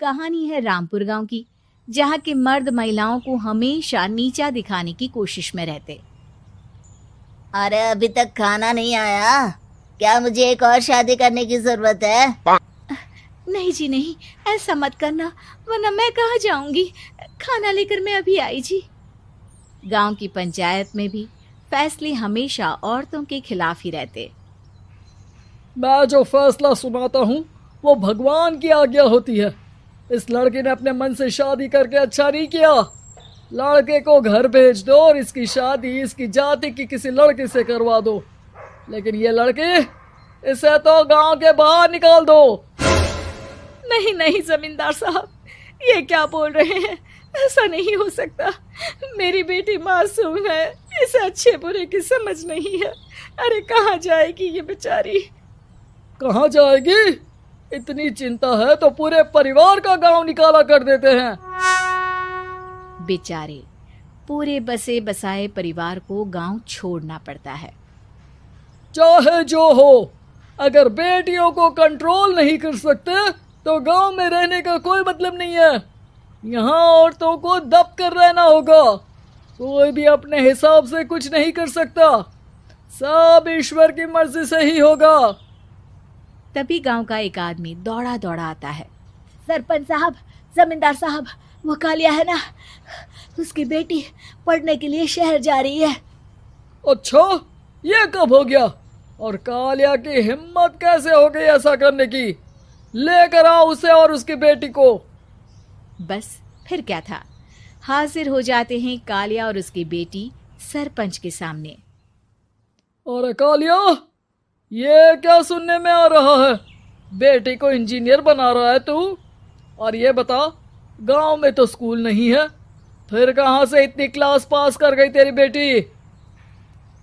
कहानी है रामपुर गांव की, जहां के मर्द महिलाओं को हमेशा नीचा दिखाने की कोशिश में रहते। अरे अभी तक खाना नहीं आया, क्या मुझे एक और शादी करने की जरूरत है? नहीं जी नहीं, ऐसा मत करना, वरना मैं कहाँ जाऊंगी। खाना लेकर मैं अभी आई जी। गांव की पंचायत में भी फैसले हमेशा औरतों के खिलाफ ही रहते। मैं जो फैसला सुनाता हूँ वो भगवान की आज्ञा होती है। इस लड़के ने अपने मन से शादी करके अच्छा नहीं किया। लड़के को घर भेज दो और इसकी शादी इसकी जाति की किसी लड़के से करवा दो, लेकिन ये लड़की, इसे तो गांव के बाहर निकाल दो। नहीं नहीं जमींदार साहब, ये क्या बोल रहे हैं? ऐसा नहीं हो सकता। मेरी बेटी मासूम है, इसे अच्छे बुरे की समझ नहीं है। अरे कहाँ जाएगी ये बेचारी? कहाँ जाएगी? इतनी चिंता है तो पूरे परिवार का गांव निकाला कर देते हैं। बेचारे पूरे बसे बसाए परिवार को गांव छोड़ना पड़ता है। चाहे जो हो, अगर बेटियों को कंट्रोल नहीं कर सकते तो गांव में रहने का कोई मतलब नहीं है। यहाँ औरतों को दब कर रहना होगा। कोई भी अपने हिसाब से कुछ नहीं कर सकता, सब ईश्वर की मर्जी से ही होगा। तभी गांव का एक आदमी दौड़ा दौड़ा आता है। सरपंच साहब, जमींदार साहब, वो कालिया है ना, उसकी बेटी पढ़ने के लिए शहर जा रही है। अच्छा, ये कब हो गया? और कालिया की हिम्मत कैसे हो गई ऐसा करने की? लेकर आओ उसे और उसकी बेटी को। बस फिर क्या था, हाजिर हो जाते हैं कालिया और उसकी बेटी सरपंच के सामने। और कालिया, ये क्या सुनने में आ रहा है? बेटी को इंजीनियर बना रहा है तू? और ये बता, गांव में तो स्कूल नहीं है, फिर कहां से इतनी क्लास पास कर गई तेरी बेटी?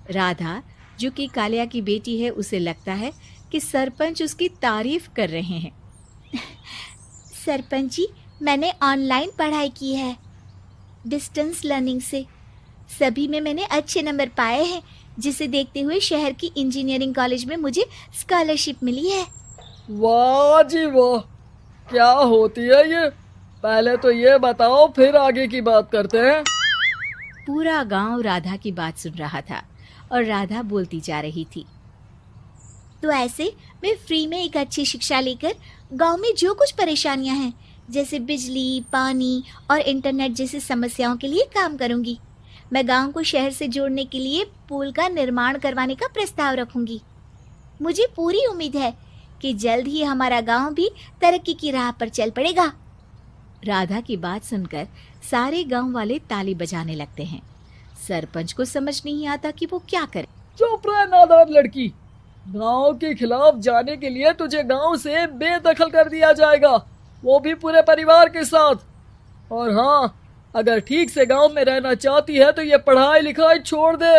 राधा, जो कि कालिया की बेटी है, उसे लगता है कि सरपंच उसकी तारीफ कर रहे हैं। सरपंच जी, मैंने ऑनलाइन पढ़ाई की है, डिस्टेंस लर्निंग से। सभी में मैंने अच्छे नंबर पाए हैं, जिसे देखते हुए शहर की इंजीनियरिंग कॉलेज में मुझे स्कॉलरशिप मिली है। वाह जी वाह, क्या होती है ये? पहले तो ये बताओ, फिर आगे की बात करते हैं। पूरा गांव राधा की बात सुन रहा था और राधा बोलती जा रही थी। तो ऐसे मैं फ्री में एक अच्छी शिक्षा लेकर गांव में जो कुछ परेशानियां हैं, जैसे बिजली, पानी और इंटरनेट जैसी समस्याओं के लिए काम करूंगी। मैं गांव को शहर से जोड़ने के लिए पुल का निर्माण करवाने का प्रस्ताव रखूंगी। मुझे पूरी उम्मीद है कि जल्द ही हमारा गांव भी तरक्की की राह पर चल पड़ेगा। राधा की बात सुनकर सारे गांव वाले ताली बजाने लगते हैं। सरपंच को समझ नहीं आता कि वो क्या करे। चुप रह नादान लड़की, गांव के खिलाफ जाने के लिए तुझे गांव से बेदखल कर दिया जाएगा, वो भी पूरे परिवार के साथ। और हाँ, अगर ठीक से गांव में रहना चाहती है तो ये पढ़ाई लिखाई छोड़ दे।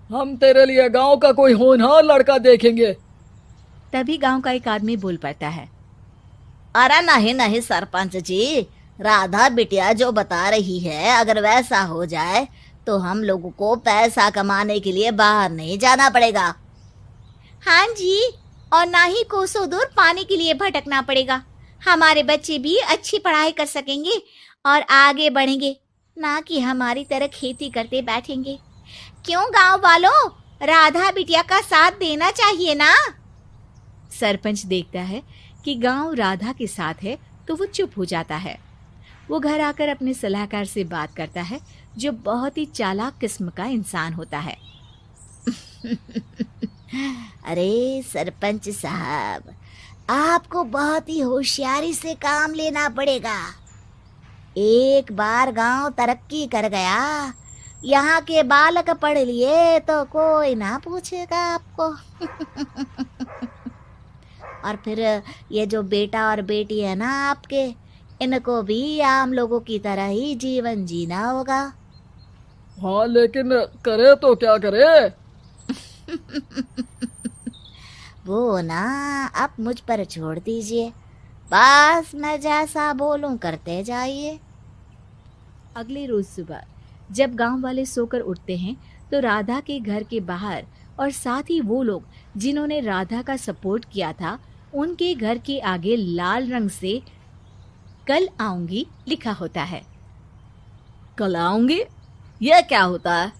हम तेरे लिए गांव का कोई होनहार लड़का देखेंगे। तभी गांव का एक आदमी बोल पड़ता है। अरे नहीं नहीं सरपंच जी, राधा बिटिया जो बता रही है, अगर वैसा हो जाए तो हम लोगों को पैसा कमाने के लिए बाहर नहीं जाना पड़ेगा। हाँ जी, और ना ही कोसों दूर पानी के लिए भटकना पड़ेगा। हमारे बच्चे भी अच्छी पढ़ाई कर सकेंगे और आगे बढ़ेंगे, ना कि हमारी तरह खेती करते बैठेंगे। क्यों गांव वालों, राधा बिटिया का साथ देना चाहिए ना। सरपंच देखता है कि गांव राधा के साथ है तो वो चुप हो जाता है। वो घर आकर अपने सलाहकार से बात करता है, जो बहुत ही चालाक किस्म का इंसान होता है। अरे सरपंच साहब, आपको बहुत ही होशियारी से काम लेना पड़ेगा। एक बार गांव तरक्की कर गया, यहाँ के बालक पढ़ लिए तो कोई ना पूछेगा आपको। और फिर ये जो बेटा और बेटी है ना आपके, इनको भी आम लोगों की तरह ही जीवन जीना होगा। हाँ, लेकिन करे तो क्या करे? वो ना आप मुझ पर छोड़ दीजिए, बस मैं जैसा बोलूं करते जाइए। अगले रोज सुबह जब गांव वाले सोकर उठते हैं तो राधा के घर के बाहर और साथ ही वो लोग जिन्होंने राधा का सपोर्ट किया था, उनके घर के आगे लाल रंग से कल आऊंगी लिखा होता है। कल आऊंगी, यह क्या होता है?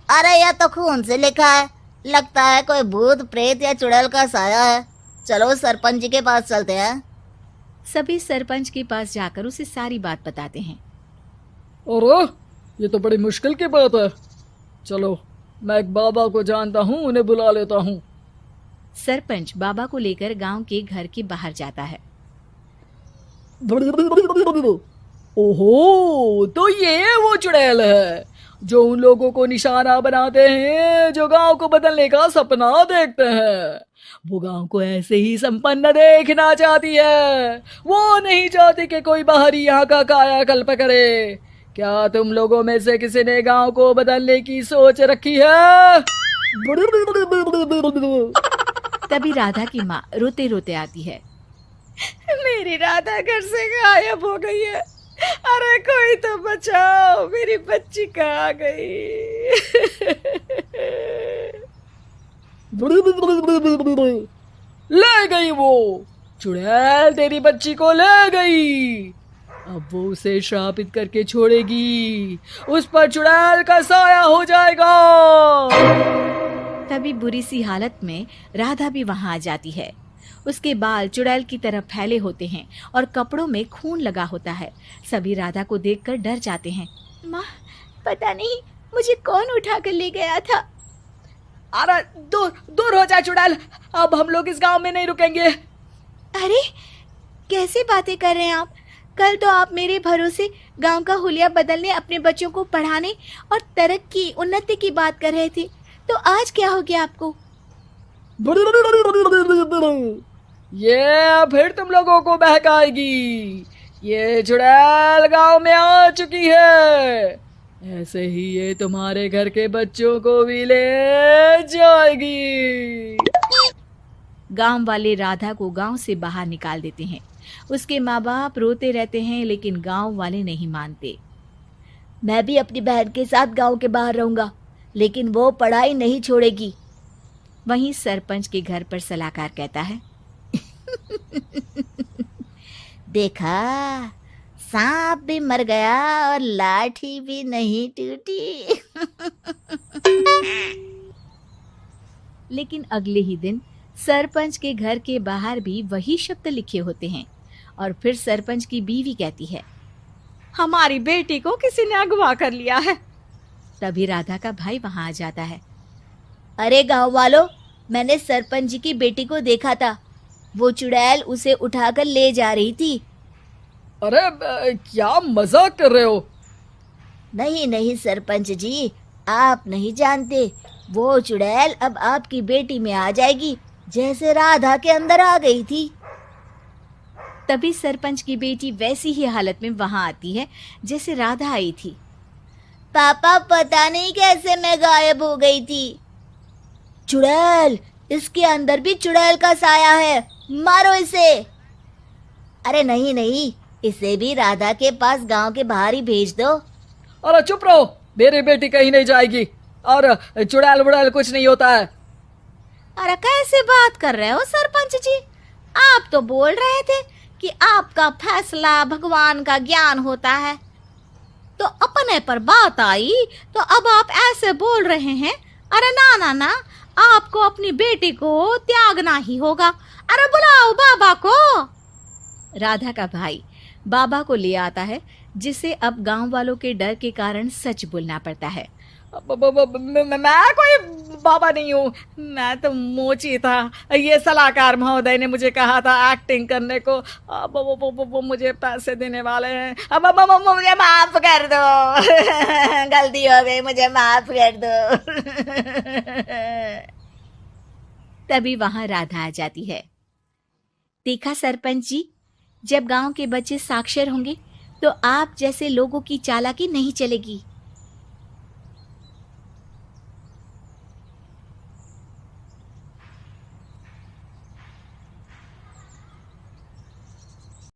अरे यह तो खून से लिखा है, लगता है कोई भूत प्रेत या चुड़ैल का साया है। चलो सरपंच जी के पास चलते हैं। सभी सरपंच के पास जाकर उसे सारी बात बताते हैं। अरे ये तो बड़ी मुश्किल की बात है। चलो मैं एक बाबा को जानता हूँ, उन्हें बुला लेता हूँ। सरपंच बाबा को लेकर गांव के घर के बाहर जाता है। ओहो, तो ये वो चुड़ैल है जो उन लोगों को निशाना बनाते हैं जो गांव को बदलने का सपना देखते हैं। वो गांव को ऐसे ही संपन्न देखना चाहती है। वो नहीं चाहती कि कोई बाहरी यहाँ का कायाकल्प करे। क्या तुम लोगों में से किसी ने गांव को बदलने की सोच रखी है? तभी राधा की माँ रोते रोते आती है। मेरी राधा घर से गायब हो गई है। अरे कोई तो बचाओ, मेरी बच्ची कहाँ गई? ले गई वो चुड़ैल, तेरी बच्ची को ले गई। अब वो उसे श्रापित करके छोड़ेगी, उस पर चुड़ैल का साया हो जाएगा। तभी बुरी सी हालत में राधा भी वहां आ जाती है। उसके बाल चुड़ैल की तरह फैले होते हैं और कपड़ों में खून लगा होता है। सभी राधा को देखकर डर जाते हैं। माँ, पता नहीं मुझे कौन उठा कर ले गया था। अरे दूर दूर हो जा चुड़ैल, अब हम लोग इस गांव में नहीं रुकेंगे। अरे कैसे बातें कर रहे हैं आप? कल तो आप मेरे भरोसे गांव का हुलिया बदलने, अपने बच्चों को पढ़ाने और तरक्की उन्नति की बात कर रहे थे, तो आज क्या हो गया आपको? ये फिर तुम लोगों को बहकाएगी। ये चुड़ैल गांव में आ चुकी है, ऐसे ही ये तुम्हारे घर के बच्चों को भी ले जाएगी। गांव वाले राधा को गांव से बाहर निकाल देते हैं। उसके माँ बाप रोते रहते हैं, लेकिन गांव वाले नहीं मानते। मैं भी अपनी बहन के साथ गांव के बाहर रहूंगा, लेकिन वो पढ़ाई नहीं छोड़ेगी। वहीं सरपंच के घर पर सलाहकार कहता है। देखा, सांप भी मर गया और लाठी भी नहीं टूटी। लेकिन अगले ही दिन सरपंच के घर के बाहर भी वही शब्द लिखे होते हैं और फिर सरपंच की बीवी कहती है, हमारी बेटी को किसी ने अगवा कर लिया है। तभी राधा का भाई वहां आ जाता है। अरे गांव वालों, मैंने सरपंच जी की बेटी को देखा था। वो चुड़ैल उसे उठाकर ले जा रही थी। अरे क्या मजाक कर रहे हो? नहीं नहीं सरपंच जी, आप नहीं जानते। वो चुड़ैल अब आपकी बेटी में आ जाएगी, जैसे राधा के अंदर आ गई थी। तभी सरपंच की बेटी वैसी ही हालत में वहां आती है जैसे राधा आई थी। पापा, पता नहीं कैसे मैं गायब हो गई थी। चुड़ैल, इसके अंदर भी चुड़ैल का साया है, मारो इसे। अरे नहीं नहीं, इसे भी राधा के पास गांव के बाहर ही भेज दो। अरे चुप रहो, मेरी बेटी कहीं नहीं जाएगी और चुड़ैल वुड़ैल कुछ नहीं होता है। अरे कैसे बात कर रहे हो सरपंच जी? आप तो बोल रहे थे कि आपका फैसला भगवान का ज्ञान होता है, तो अपने पर बात आई तो अब आप ऐसे बोल रहे हैं। अरे ना ना ना, आपको अपनी बेटी को त्यागना ही होगा। अरे बुलाओ बाबा को। राधा का भाई बाबा को ले आता है, जिसे अब गांव वालों के डर के कारण सच बोलना पड़ता है। मैं कोई बाबा नहीं हूँ, मैं तो मोची था। ये सलाहकार महोदय ने मुझे कहा था एक्टिंग करने को। अब वो मुझे पैसे देने वाले हैं। अब मुझे माफ कर दो। गलती हो गई, मुझे माफ कर दो। तभी वहां राधा आ जाती है। देखा सरपंच जी, जब गांव के बच्चे साक्षर होंगे तो आप जैसे लोगों की चालाकी नहीं चलेगी।